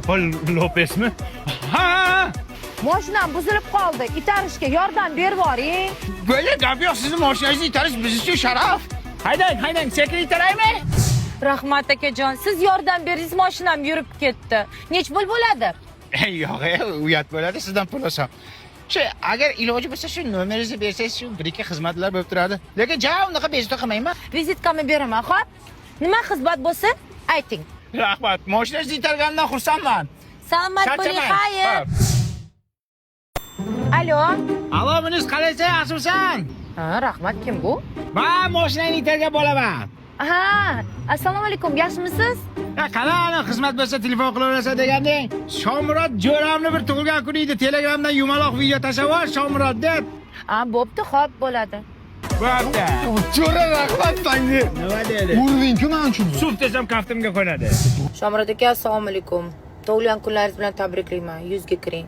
Opa Lopesmi? Ha! Mashinam buzilib qoldi. Itarishga yordam berib boring. Böyle gap yo'q, sizni mashinangizni itarish biz uchun sharaf. Haydang, sekin itaraymi? Rahmat akajon, siz yordam beringiz, mashinam yurib ketdi. Nech pul bo'ladi? Yo'q, uyat bo'ladi, sizdan pul olsam. Agar iloji bo'lsa shu nomeringizni bersangiz, shu bir-ikki xizmatlar bo'lib turadi. Lekin unaqa bezovta qilmayman. Vizitkamni beraman, xo'p? Nima xizmat bo'lsa, ayting. Rahmat, mashinangizni itarganimdan xursandman. Salomat bo'ling, xayr. Alo. Alo, Munis, qalaysan, yaxshimisan? Ha, rahmat, kim bu? Men mashinani itargan bo'laman. Ha, assalomu alaykum, yaxshimisiz? Qani xizmat bo'lsa telefon qilaverasa deganding. Shomurod Jo'ramni bir tug'ilgan kuni edi. Telegramdan yumaloq video tashlab, Shomurod deb. Ha, bo'pti, xo'p, bo'ladi. Bo'pti. Jo'ra rahmat senga. Nima dedi? Urving-ku men uchun. Suv desam kaftimga qo'yadi. Shomurod aka, assalomu alaykum. Tug'ilgan kunlaringiz bilan tabriklayman. Yuzga kiring.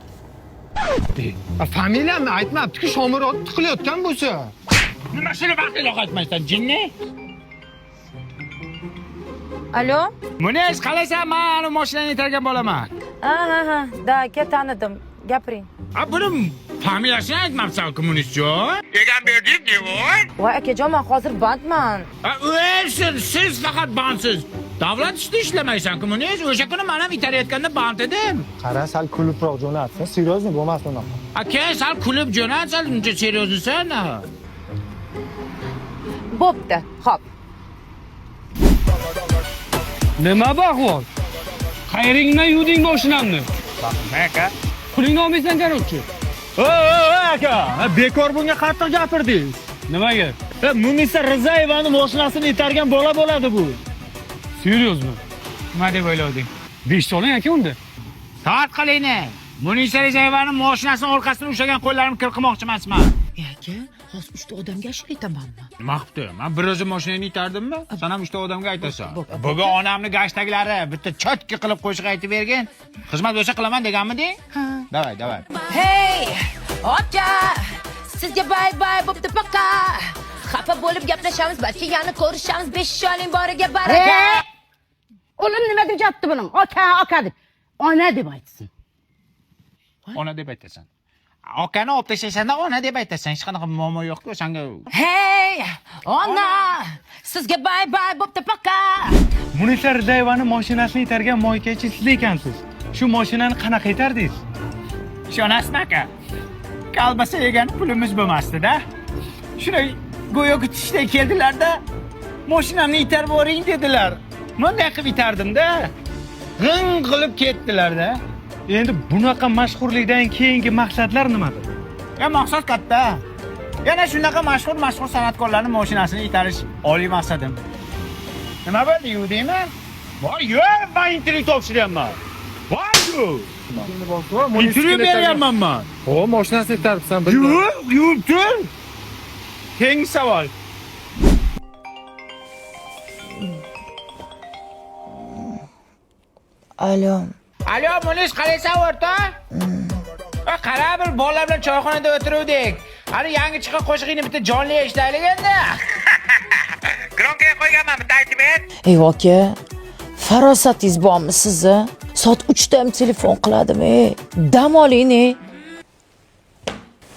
Familiyamni aytmabdi-ku, Shomurod tiqilayotgan bo'lsa. Nima shuni vaqtliq aytmaysan, jinni? Alo? Munis, qalaysan? Men mashinani itargan bo'laman. Ha, da, aka tanidim. Gapiring. Buning familiyasini aytmabsan-ku, Munisjon? Egan berdik, devoy. Voy akajon, men hozir bandman. O'lsin, siz faqat bandsiz. Davlat ishida ishlamaysan-ku, Munis. O'sha kuni men ham itarayotganda band edim. Qara, sal kulibroq jo'natsin. Seryozni bo'lmasin unaqa. Aka, sal kulib jo'nat, sal uncha seriozsan. Bo'pti, xo'p. Nima baqvon? Qayringdan yuvding mashinamni. Aka. Pulingni olmaysan qaroqchi. Aka, bekor bunga qattiq gapirdingiz. Nimaga? Munisa Rizayevani mashinasini itargan bola bo'ladi bu. Seryozmi? Nima deb o'ylading? 5 soling aka unda. Toat qilingni. Munisa Rizayevaning mashinasini orqasidan ushlagan qo'llarimni qirqmoqchi emasman. Aka, hozir 3 ta odamga ashula aytamanmi? Nima qilibdi? Men bir o'zim mashinani itardimmi? Sen ham 3 ta odamga aytasan. Bugun onamni gashtaklari bitta chotki qilib qo'shiq aytib bergin. Xizmat bo'lsa qilaman deganmiding? Ha. Davay. Hey, aka, sizga bay bo'pti paka. Xafa bo'lib gaplashamiz, balki yana ko'rishamiz. 5 yoshing boriga baraka. Ular nima deb jotdi buning? Aka deb. Ona deb aytsin. Ona deb aytasan. Akani olib tashlashanda ona deb aytasan. Hech qanaqa muammo yo'q-ku senga. Hey, ona, sizga bay bo'pti paka. Munisa Rizayevaning mashinasini itargan moykachi siz ekansiz. Shu mashinani qanaqa itardingiz? Ishonasizmi aka? Kalbasa yegan pulimiz bo'lmasdi-da. Shunday go'yo kutishday keldilar-da. Mashinamni itarib boring dedilar. Bunday qilib itardim-da. G'ing qilib ketdilar-da. Endi bunaqa mashhurlikdan keyingi maqsadlar nimadir? Maqsad katta. Yana shunaqa mashhur san'atkorlarning mashinasini itarish oliy maqsadim. Nima bo'ldi, yuvdingmi? Voy, yo'q, men intervyu topshiryapman. Voy, intervyu beryapman men. O, mashinasini itaribsan, Yo'q, yuvib tur. Keyingi savol. Alo, Munis, qalaysan o'rta? Qara, bir bolalar bilan choyxonada o'tiruvdik. Hali yangi chiqqan qo'shig'ingni bitta jonli eshitaylik endi. Gronkaga qo'yganman, bitta aytib ber. Ey aka, farosatingiz bormi sizni? Soat 3 da ham telefon qiladimi? Dam oling-ne.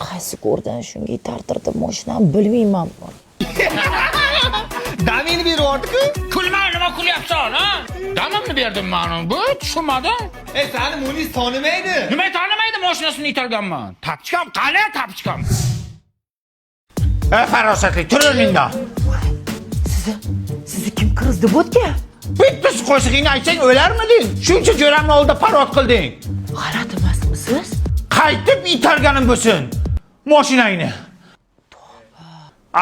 Qaysi ko'rdan shunga itartirdim mashinani bilmayman. Damini berib-ku. Kulma, nima kulyapsan, ha? Damimni berdim men. Bu tushunmadim. Seni Munis tanimaydi. Nima tanimaydi, mashinasini itarganman. Tapchikam, qani tapchikam? Farosatli, tur o'rningdan. Sizni kim kirizdi bo'tga? Bitta qo'shig'ingni aytsang o'larmiding? Shuncha jo'ramni oldida parod qilding. G'alati emasmisiz? Qaytib itarganim bo'lsin. Mashinangni.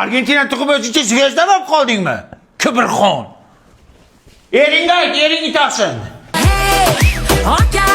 Argentina tug'ib o'zingcha zvezda bo'lib qoldingmi? Kibrxon. Ering itarsin. Hey, aka.